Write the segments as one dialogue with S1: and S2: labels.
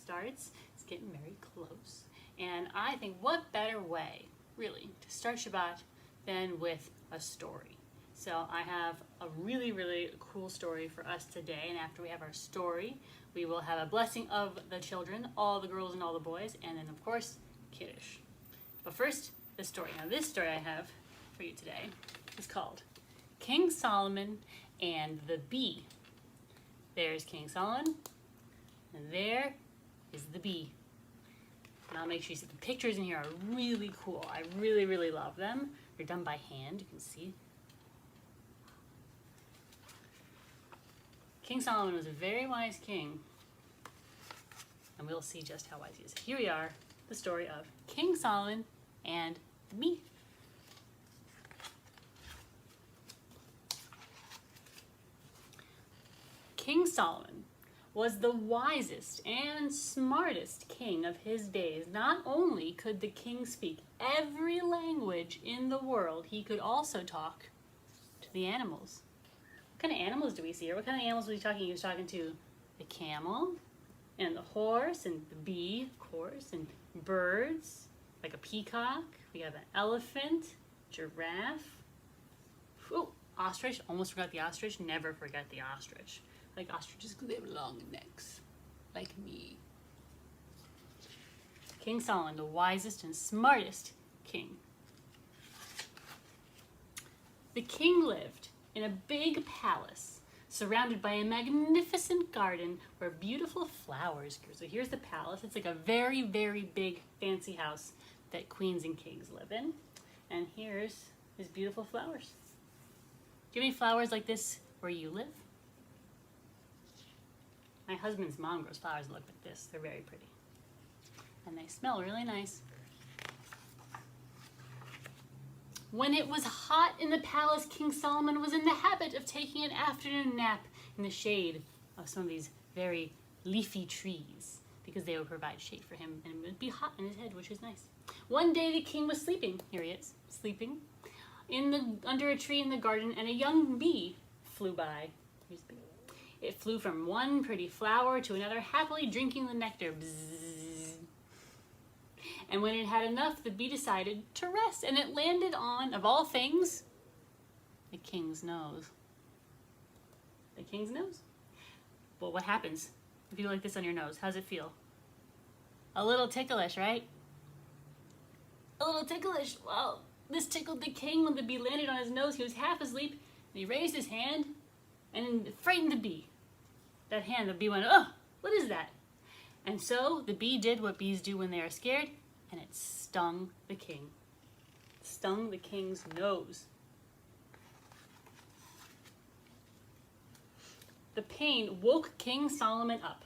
S1: starts. It's getting very close. And I think what better way, really, to start Shabbat than with a story. So I have a really, really cool story for us today. And after we have our story, we will have a blessing of the children, all the girls and all the boys, and then, of course, Kiddush. But first, the story. Now, this story I have for you today is called King Solomon and the Bee. There's King Solomon, and there is the bee. Now, make sure you see the pictures in here are really cool. I really, really love them. They're done by hand, you can see. King Solomon was a very wise king, and we'll see just how wise he is. Here we are, the story of King Solomon and the bee. King Solomon was the wisest and smartest king of his days. Not only could the king speak every language in the world, he could also talk to the animals. What kind of animals do we see here? What kind of animals was he talking? He was talking to the camel and the horse and the bee, of course, and birds, like a peacock. We have an elephant, giraffe. Ooh, ostrich. Almost forgot the ostrich. Never forget the ostrich. Like ostriches because they have long necks, like me. King Solomon, the wisest and smartest king. The king lived in a big palace surrounded by a magnificent garden where beautiful flowers grew. So here's the palace. It's like a very, very big fancy house that queens and kings live in. And here's his beautiful flowers. Do you have any flowers like this where you live? My husband's mom grows flowers that look like this. They're very pretty. And they smell really nice. When it was hot in the palace, King Solomon was in the habit of taking an afternoon nap in the shade of some of these very leafy trees because they would provide shade for him and it would be hot in his head, which was nice. One day the king was sleeping. Here he is, sleeping under a tree in the garden, and a young bee flew by. Here's the bee. It flew from one pretty flower to another, happily drinking the nectar. Bzzz. And when it had enough, the bee decided to rest, and it landed on, of all things, the king's nose. The king's nose? Well, what happens if you do like this on your nose? How's it feel? A little ticklish, right? A little ticklish. Well, this tickled the king when the bee landed on his nose. He was half asleep, and he raised his hand and frightened the bee. That hand, the bee went, oh, what is that? And so the bee did what bees do when they are scared, and it stung the king. It stung the king's nose. The pain woke King Solomon up.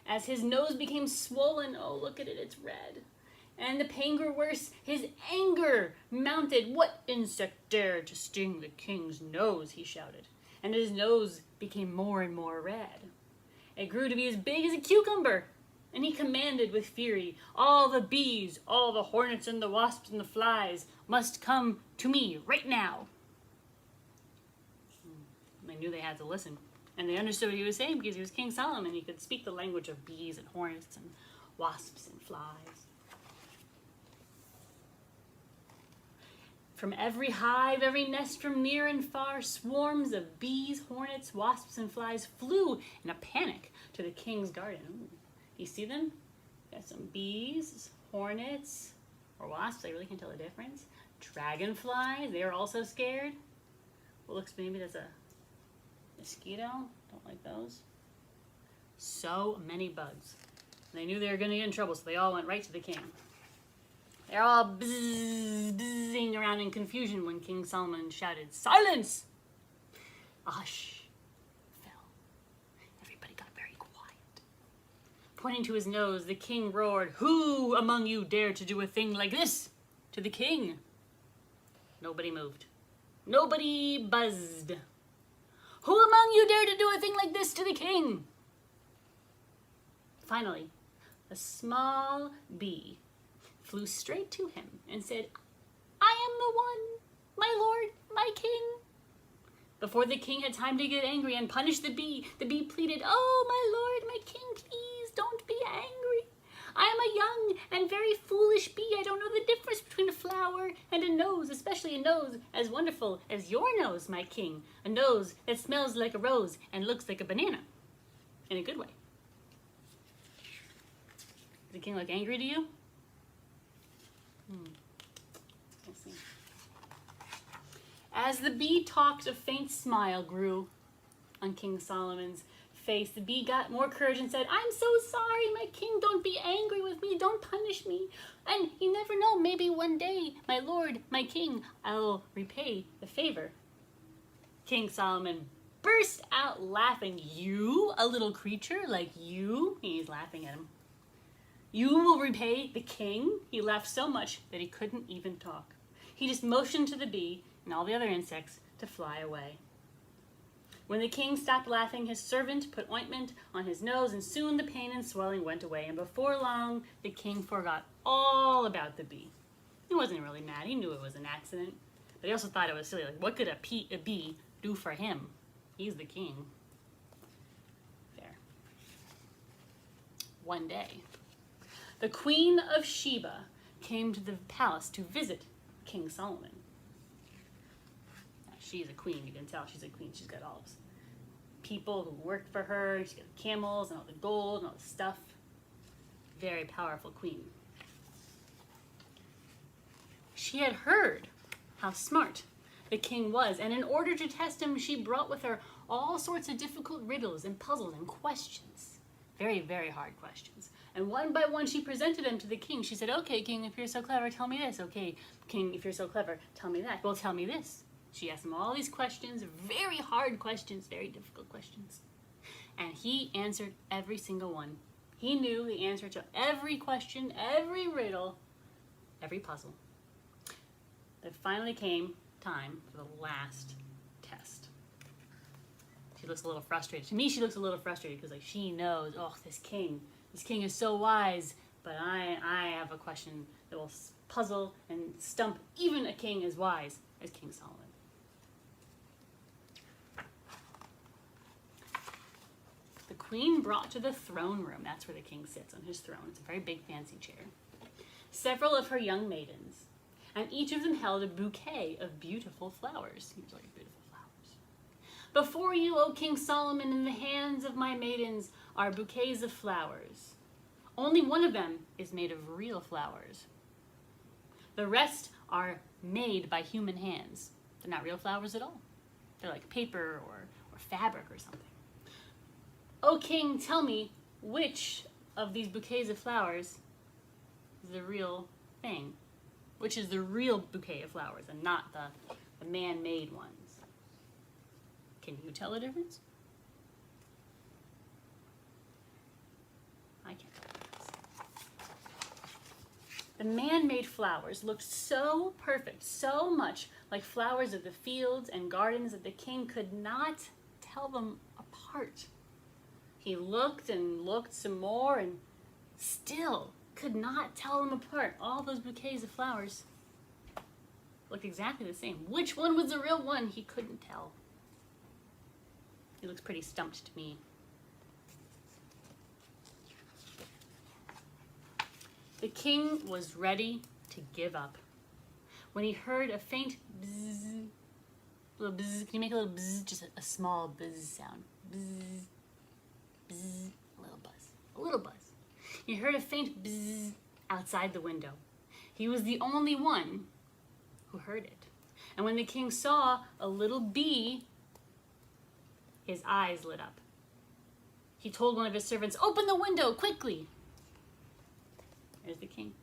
S1: As his nose became swollen, oh, look at it, it's red. And the pain grew worse. His anger mounted. What insect dared to sting the king's nose, he shouted. And his nose became more and more red. It grew to be as big as a cucumber. And he commanded with fury, all the bees, all the hornets and the wasps and the flies must come to me right now. They knew they had to listen. And they understood what he was saying because he was King Solomon. He could speak the language of bees and hornets and wasps and flies. From every hive, every nest from near and far, swarms of bees, hornets, wasps, and flies flew in a panic to the king's garden. Ooh. You see them? Got some bees, hornets, or wasps. I really can't tell the difference. Dragonflies, they are also scared. Well, looks maybe that's a mosquito. Don't like those. So many bugs. They knew they were going to get in trouble, so they all went right to the king. They're all buzzing around in confusion when King Solomon shouted, "Silence!" A hush fell. Everybody got very quiet. Pointing to his nose, the king roared, "Who among you dared to do a thing like this to the king?" Nobody moved. Nobody buzzed. "Who among you dared to do a thing like this to the king?" Finally, a small bee flew straight to him and said, "I am the one, my lord, my king." Before the king had time to get angry and punish the bee pleaded, "Oh, my lord, my king, please don't be angry. and very foolish bee. I don't know the difference between a flower and a nose, especially a nose as wonderful as your nose, my king. A nose that smells like a rose and looks like a banana. In a good way. Does the king look angry to you? Let's see. As the bee talked, a faint smile grew on King Solomon's face. The bee got more courage and said, I'm so sorry, my king. Don't be angry with me. Don't punish me. And you never know, maybe one day, my lord, my king, I'll repay the favor. King Solomon burst out laughing. You, a little creature like you? He's laughing at him. You will repay the king? He laughed so much that he couldn't even talk. He just motioned to the bee and all the other insects to fly away. When the king stopped laughing, his servant put ointment on his nose, and soon the pain and swelling went away, and before long, the king forgot all about the bee. He wasn't really mad. He knew it was an accident, but he also thought it was silly. Like, what could a bee do for him? He's the king. There. One day, the Queen of Sheba came to the palace to visit King Solomon. Now, she's a queen. You can tell she's a queen. She's got all those people who worked for her. She's got the camels and all the gold and all the stuff. Very powerful queen. She had heard how smart the king was, and in order to test him, she brought with her all sorts of difficult riddles and puzzles and questions. Very, very hard questions. And one by one, she presented them to the king. She said, okay, king, if you're so clever, tell me this. Okay, king, if you're so clever, tell me that. Well, tell me this. She asked him all these questions, very hard questions, very difficult questions. And he answered every single one. He knew the answer to every question, every riddle, every puzzle. It finally came time for the last test. She looks a little frustrated. To me, she looks a little frustrated because like she knows, oh, this king is so wise, but I have a question that will puzzle and stump even a king as wise as King Solomon. The queen brought to the throne room, that's where the king sits on his throne. It's a very big fancy chair. Several of her young maidens, and each of them held a bouquet of beautiful flowers. Here's all your beautiful flowers. Before you, O King Solomon, in the hands of my maidens are bouquets of flowers. Only one of them is made of real flowers. The rest are made by human hands. They're not real flowers at all. They're like paper or fabric or something. O king, tell me which of these bouquets of flowers is the real thing. Which is the real bouquet of flowers and not the man-made ones. Can you tell the difference? I can't tell the difference. The man-made flowers looked so perfect, so much like flowers of the fields and gardens that the king could not tell them apart. He looked and looked some more and still could not tell them apart. All those bouquets of flowers looked exactly the same. Which one was the real one? He couldn't tell. He looks pretty stumped to me. The king was ready to give up when he heard a faint bzzz, little bzzz. Can you make a little bzzz? Just a small buzz sound. Bzzz, bzzz, a little buzz, a little buzz. He heard a faint bzzz outside the window. He was the only one who heard it. And when the king saw a little bee, his eyes lit up. He told one of his servants, open the window quickly. There's the king.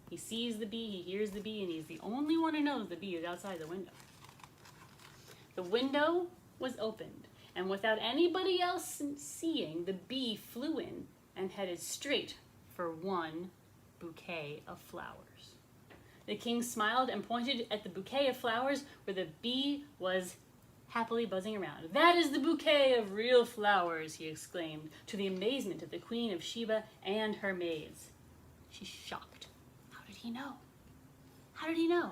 S1: He sees the bee, he hears the bee, and he's the only one who knows the bee is outside the window. The window was opened, and without anybody else seeing, the bee flew in and headed straight for one bouquet of flowers. The king smiled and pointed at the bouquet of flowers where the bee was happily buzzing around. That is the bouquet of real flowers, he exclaimed, to the amazement of the Queen of Sheba and her maids. She's shocked. How did he know? How did he know?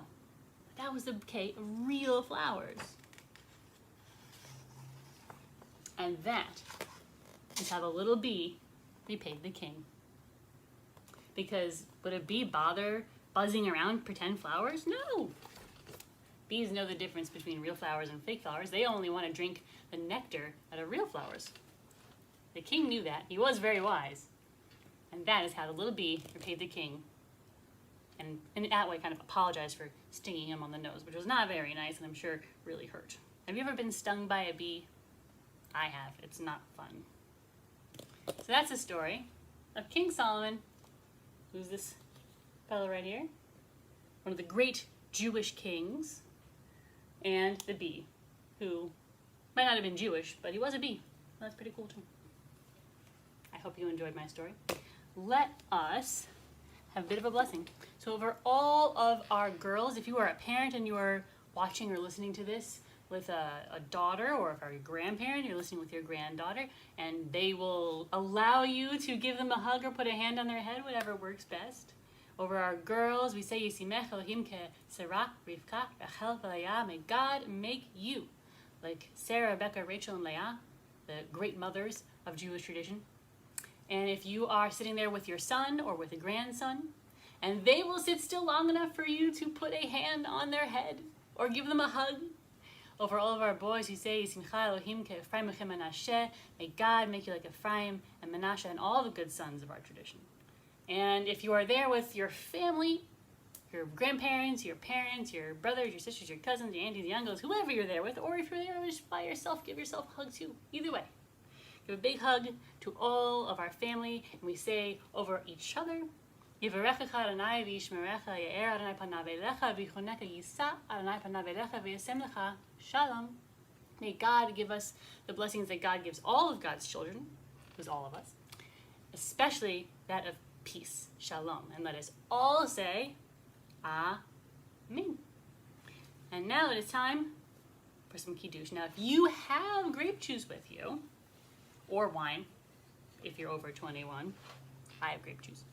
S1: That was the bouquet of real flowers. And that is how the little bee repaid the king. Because would a bee bother buzzing around pretend flowers? No! Bees know the difference between real flowers and fake flowers. They only want to drink the nectar out of real flowers. The king knew that. He was very wise. And that is how the little bee repaid the king. And in that way kind of apologized for stinging him on the nose, which was not very nice and I'm sure really hurt. Have you ever been stung by a bee? I have. It's not fun. So that's the story of King Solomon. Who's this fellow right here? One of the great Jewish kings. And the bee, who might not have been Jewish, but he was a bee. That's pretty cool too. I hope you enjoyed my story. Let us have a bit of a blessing. So over all of our girls, if you are a parent and you are watching or listening to this with a daughter, or if you're a grandparent, you're listening with your granddaughter, and they will allow you to give them a hug or put a hand on their head, whatever works best. Over our girls, we say, Yisimech Elohim ke Sarah, Rivka, Rachel, Leah. May God make you like Sarah, Rebecca, Rachel, and Leah, the great mothers of Jewish tradition. And if you are sitting there with your son or with a grandson, and they will sit still long enough for you to put a hand on their head or give them a hug. Over all of our boys, we say, Yisimcha Elohim ke Ephraim and Menashe. May God make you like Ephraim and Menashe and all the good sons of our tradition. And if you are there with your family, your grandparents, your parents, your brothers, your sisters, your cousins, your aunties, your uncles, whoever you're there with, or if you're there just by yourself, give yourself a hug too. Either way. Give a big hug to all of our family, and we say over each other, Yivarechecha Adonai v'yishmerecha Ye'er Adonai panav elecha v'yichoneka yisa Adonai panav elecha v'yasem lecha shalom. May God give us the blessings that God gives all of God's children, who's all of us, especially that of peace, shalom. And let us all say, Amen. And now it is time for some kiddush. Now, if you have grape juice with you, or wine, if you're over 21, I have grape juice.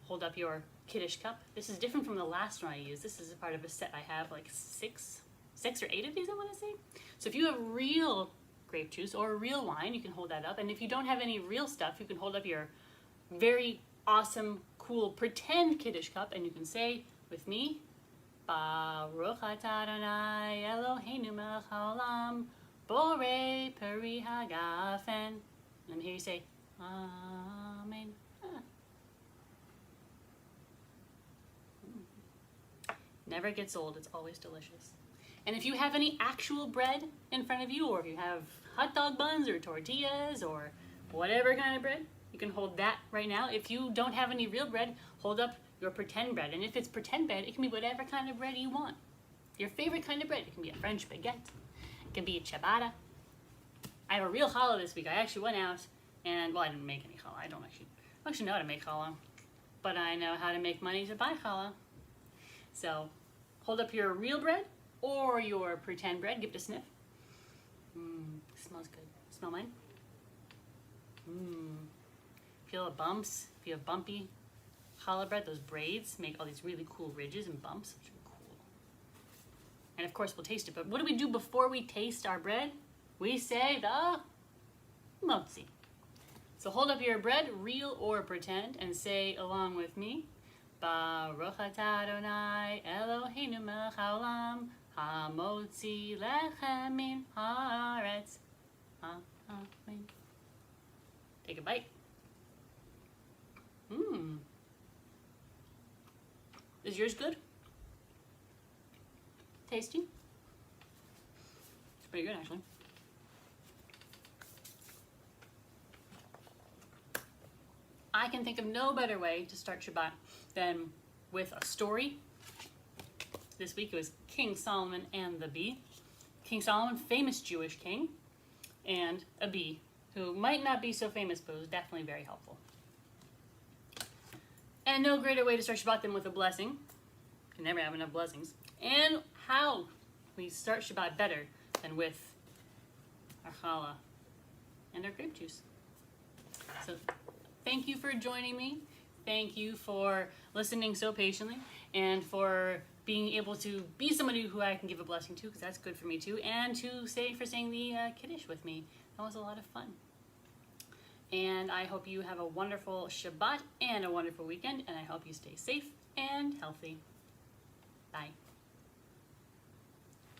S1: Hold up your kiddush cup. This is different from the last one I used. This is a part of a set I have, like six or eight of these, I want to say. So if you have real grape juice or real wine, you can hold that up. And if you don't have any real stuff, you can hold up your very awesome, cool, pretend kiddush cup, and you can say with me, Baruch atah Adonai Eloheinu melech haolam, borei peri hagafen. And here you say, Amen. Never gets old. It's always delicious. And if you have any actual bread in front of you, or if you have hot dog buns or tortillas or whatever kind of bread, you can hold that right now. If you don't have any real bread, hold up your pretend bread. And if it's pretend bread, it can be whatever kind of bread you want. Your favorite kind of bread. It can be a French baguette. It can be a ciabatta. I have a real challah this week. I actually went out and, well, I didn't make any challah. I don't actually know how to make challah, but I know how to make money to buy challah. So hold up your real bread or your pretend bread. Give it a sniff. Smells good. Smell mine? Feel the bumps. If you have bumpy challah bread, those braids make all these really cool ridges and bumps, which are cool. And of course we'll taste it. But what do we do before we taste our bread? We say the motzi. So hold up your bread, real or pretend, and say along with me, Baruch atah Adonai Eloheinu melech haolam, hamotzi lechem min haaretz. Amen. Take a bite. Is yours good? Tasty? It's pretty good, actually. I can think of no better way to start Shabbat than with a story. This week it was King Solomon and the bee. King Solomon, famous Jewish king, and a bee who might not be so famous but was definitely very helpful. And no greater way to start Shabbat than with a blessing. You can never have enough blessings. And how we start Shabbat better than with our challah and our grape juice. So thank you for joining me. Thank you for listening so patiently and for being able to be somebody who I can give a blessing to, because that's good for me too, and for saying the Kiddush with me. That was a lot of fun. And I hope you have a wonderful Shabbat and a wonderful weekend, and I hope you stay safe and healthy. Bye.